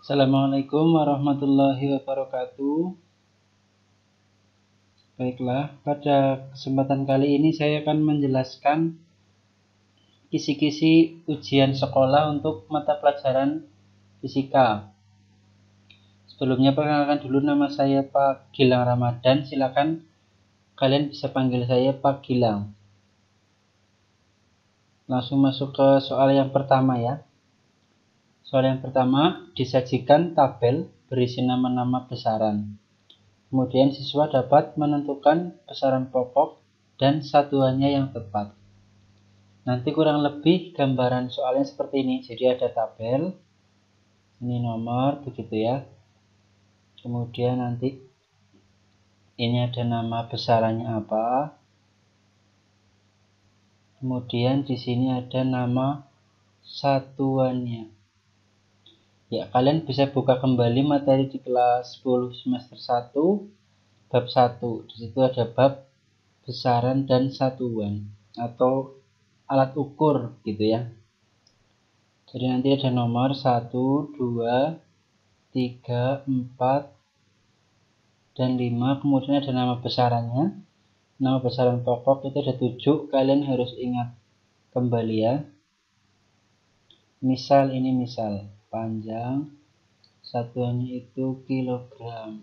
Assalamualaikum warahmatullahi wabarakatuh. Baiklah, pada kesempatan kali ini saya akan menjelaskan kisi-kisi ujian sekolah untuk mata pelajaran fisika. Sebelumnya perkenalkan dulu, nama saya Pak Gilang Ramadan. Silakan kalian bisa panggil saya Pak Gilang. Langsung masuk ke soal yang pertama ya. Soal yang pertama, disajikan tabel berisi nama-nama besaran. Kemudian siswa dapat menentukan besaran pokok dan satuannya yang tepat. Nanti kurang lebih gambaran soalnya seperti ini. Jadi ada tabel, ini nomor, begitu ya. Kemudian nanti ini ada nama besarannya apa. Kemudian di sini ada nama satuannya. Ya, kalian bisa buka kembali materi di kelas 10 semester 1 bab 1. Di situ ada bab besaran dan satuan atau alat ukur gitu ya. Jadi nanti ada nomor 1, 2, 3, 4 dan 5. Kemudian ada nama besarannya. Nama besaran pokok itu ada 7. Kalian harus ingat kembali ya. Misal ini panjang, satuannya itu kilogram.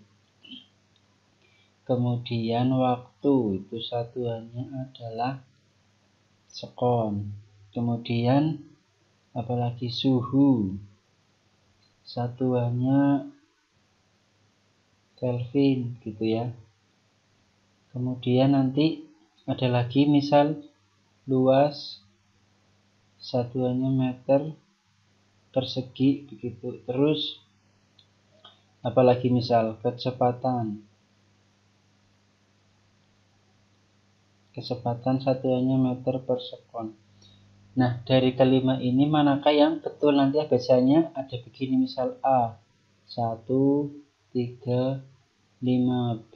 Kemudian waktu itu satuannya adalah sekon. Kemudian apalagi suhu, satuannya Kelvin gitu ya. Kemudian nanti ada lagi misal luas, satuannya meter persegi begitu. Terus apalagi misal kecepatan satuannya meter per sekon. Nah, dari kelima ini manakah yang betul? Nanti biasanya ada begini, misal A 1, 3, 5, B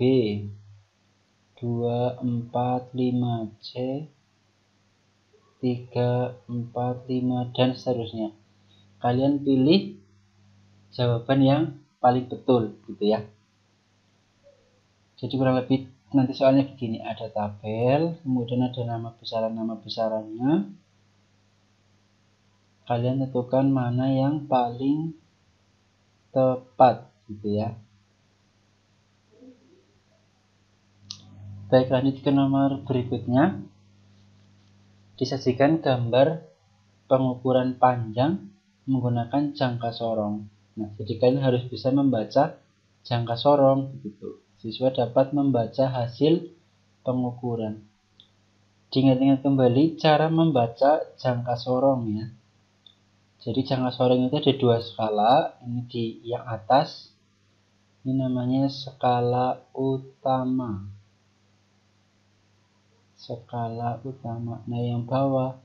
2, 4, 5, C 3, 4, 5 dan seterusnya. Kalian pilih jawaban yang paling betul gitu ya. Jadi kurang lebih nanti soalnya begini, ada tabel, kemudian ada nama besarannya. Kalian tentukan mana yang paling tepat gitu ya. Baik, lanjut ke nomor berikutnya. Disajikan gambar pengukuran panjang menggunakan jangka sorong. Nah, jadi kalian harus bisa membaca jangka sorong begitu. Siswa dapat membaca hasil pengukuran. Diingat-ingat kembali cara membaca jangka sorong ya. Jadi jangka sorong itu ada 2 skala. Ini di yang atas, ini namanya skala utama. Nah, yang bawah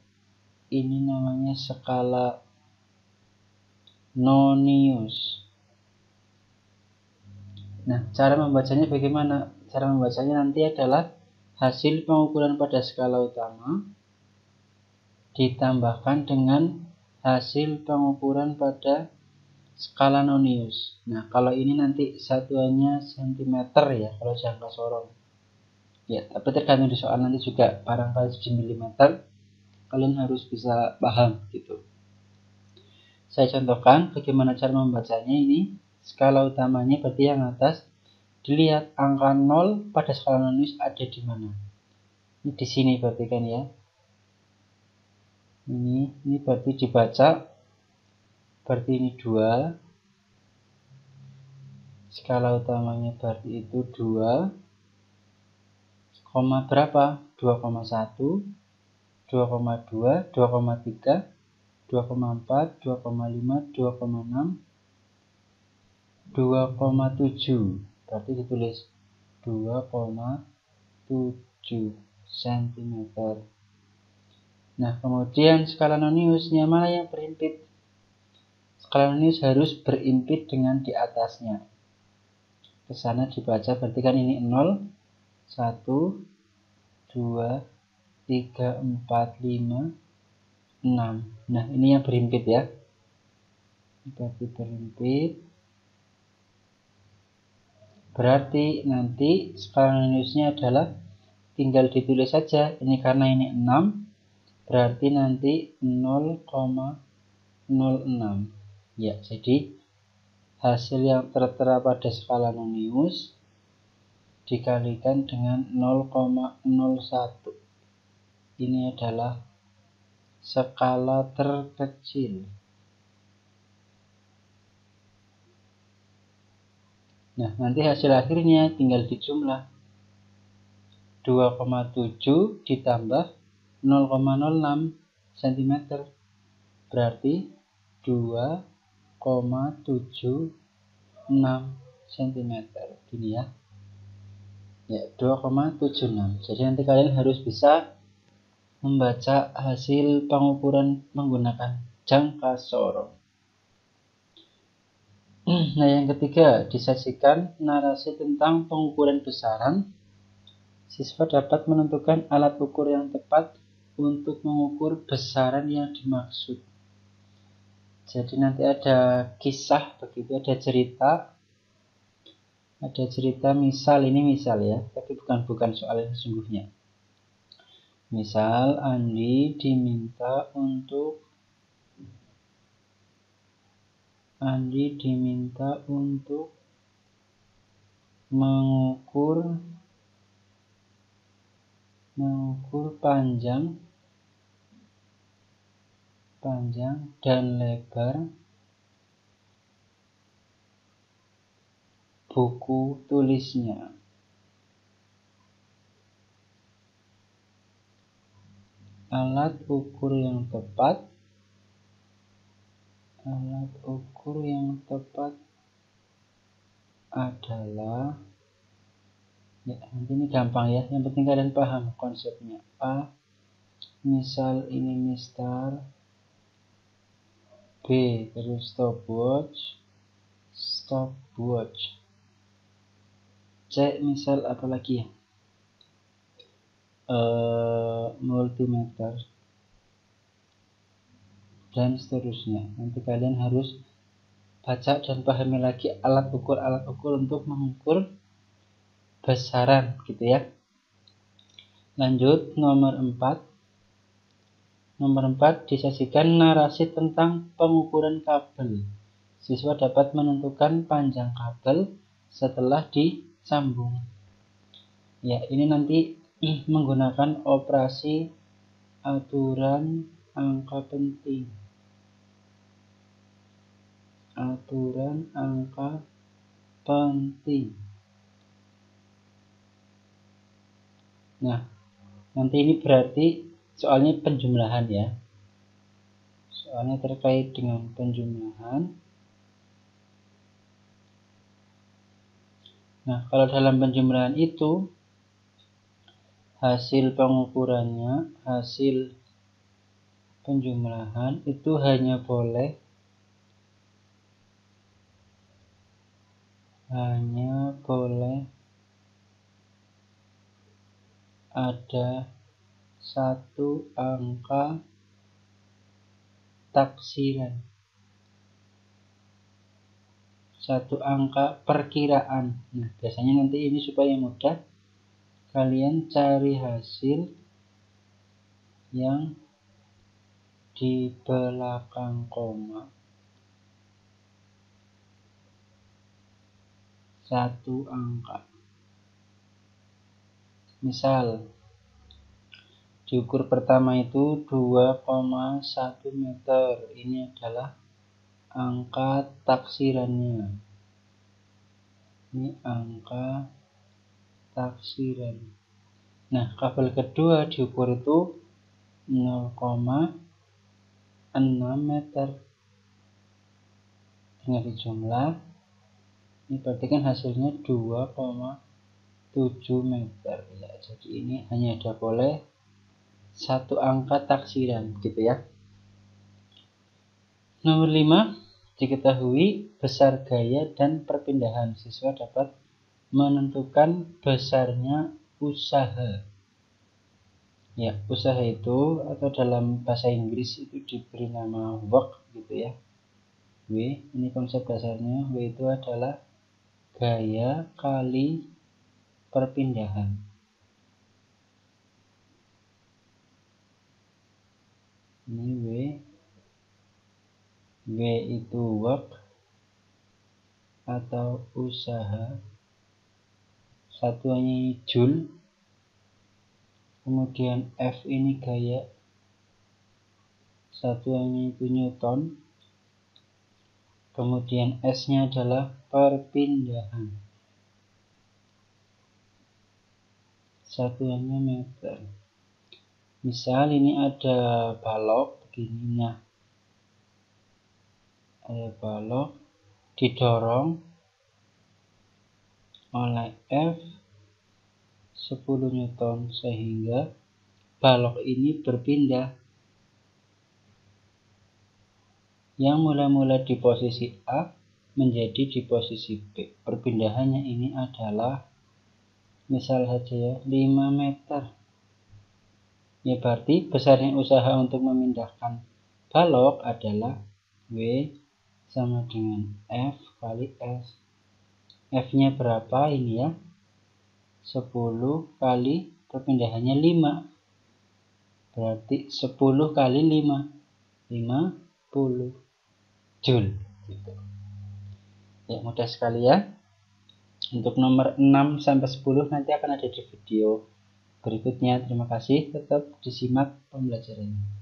ini namanya skala nonius. Nah, cara membacanya bagaimana? Cara membacanya nanti adalah hasil pengukuran pada skala utama ditambahkan dengan hasil pengukuran pada skala nonius. Nah, kalau ini nanti satuannya cm ya, kalau jangka sorong. Ya, tapi tergantung di soal nanti juga, barangkali di milimeter. Kalian harus bisa paham gitu. Saya contohkan bagaimana cara membacanya. Ini skala utamanya berarti yang atas. Dilihat angka 0 pada skala nonius ada di mana. Ini di sini berarti kan ya. Ini berarti dibaca. Berarti ini 2. Skala utamanya berarti itu 2. Koma berapa? 2,1, 2,2, 2,3, 2,4, 2,5, 2,6, 2,7. Berarti ditulis 2,7 cm. Nah, kemudian skala noniusnya mana yang berimpit? Skala nonius harus berimpit dengan di atasnya. Ke sana dibaca berarti kan ini 0, 1, 2, 3, 4, 5, 6. Nah, ini yang berimpit ya. Berarti berimpit. Berarti nanti skala nilainya adalah tinggal ditulis saja. Ini karena ini 6, berarti nanti 0,06. Ya, jadi hasil yang tertera pada skala Nonius dikalikan dengan 0,01. Ini adalah skala terkecil. Nah, nanti hasil akhirnya tinggal dijumlah. 2,7 ditambah 0,06 cm. Berarti 2,76 cm. Gini ya. Ya, 2,76. Jadi nanti kalian harus bisa membaca hasil pengukuran menggunakan jangka sorong. Nah, yang ketiga, disajikan narasi tentang pengukuran besaran. Siswa dapat menentukan alat ukur yang tepat untuk mengukur besaran yang dimaksud. Jadi nanti ada kisah begitu, ada cerita misal, ini misal ya, tapi bukan soal yang sesungguhnya. Misal Andi diminta untuk mengukur panjang dan lebar buku tulisnya. Alat ukur yang tepat adalah, ya nanti ini gampang ya, yang penting kalian paham konsepnya. A, misal ini mistar, B terus stopwatch, C misal apa lagi ya, multimeter, dan seterusnya. Nanti kalian harus baca dan pahami lagi alat ukur untuk mengukur besaran gitu ya. Lanjut nomor 4. Disajikan narasi tentang pengukuran kabel. Siswa dapat menentukan panjang kabel setelah disambung. Ya, ini nanti menggunakan operasi aturan angka penting. Nah, nanti ini berarti soalnya penjumlahan ya. Soalnya terkait dengan penjumlahan. Nah, kalau dalam penjumlahan itu hasil penjumlahan itu hanya boleh ada satu angka taksiran, satu angka perkiraan. Nah, biasanya nanti ini supaya mudah, kalian cari hasil yang di belakang koma, satu angka. Misal diukur pertama itu 2,1 meter. Ini adalah angka taksirannya. Ini angka taksiran. Nah, kabel kedua diukur itu 0,6 meter. Tinggal dijumlah. Ini berarti kan hasilnya 2,7 meter ya. Jadi ini hanya ada boleh satu angka taksiran gitu ya. Nomor 5, diketahui besar gaya dan perpindahan. Siswa dapat menentukan besarnya usaha. Ya, usaha itu atau dalam bahasa Inggris itu diberi nama work gitu ya. W, ini konsep dasarnya. W itu adalah gaya kali perpindahan. Ini W itu work atau usaha, satuannya joule, kemudian F ini gaya, satuannya itu newton, kemudian S nya adalah perpindahan, satuannya meter. Misal ini ada balok begini, nah ada balok didorong oleh F 10 Newton sehingga balok ini berpindah yang mula-mula di posisi A menjadi di posisi B. Perpindahannya ini adalah misal saja ya 5 meter. Ya berarti besarnya usaha untuk memindahkan balok adalah W sama dengan F kali S. F-nya berapa ini ya? 10 kali perpindahannya 5. Berarti 10 kali 5. 50 Joule gitu. Ya mudah sekali ya. Untuk nomor 6 sampai 10 nanti akan ada di video berikutnya. Terima kasih, tetap disimak pembelajarannya.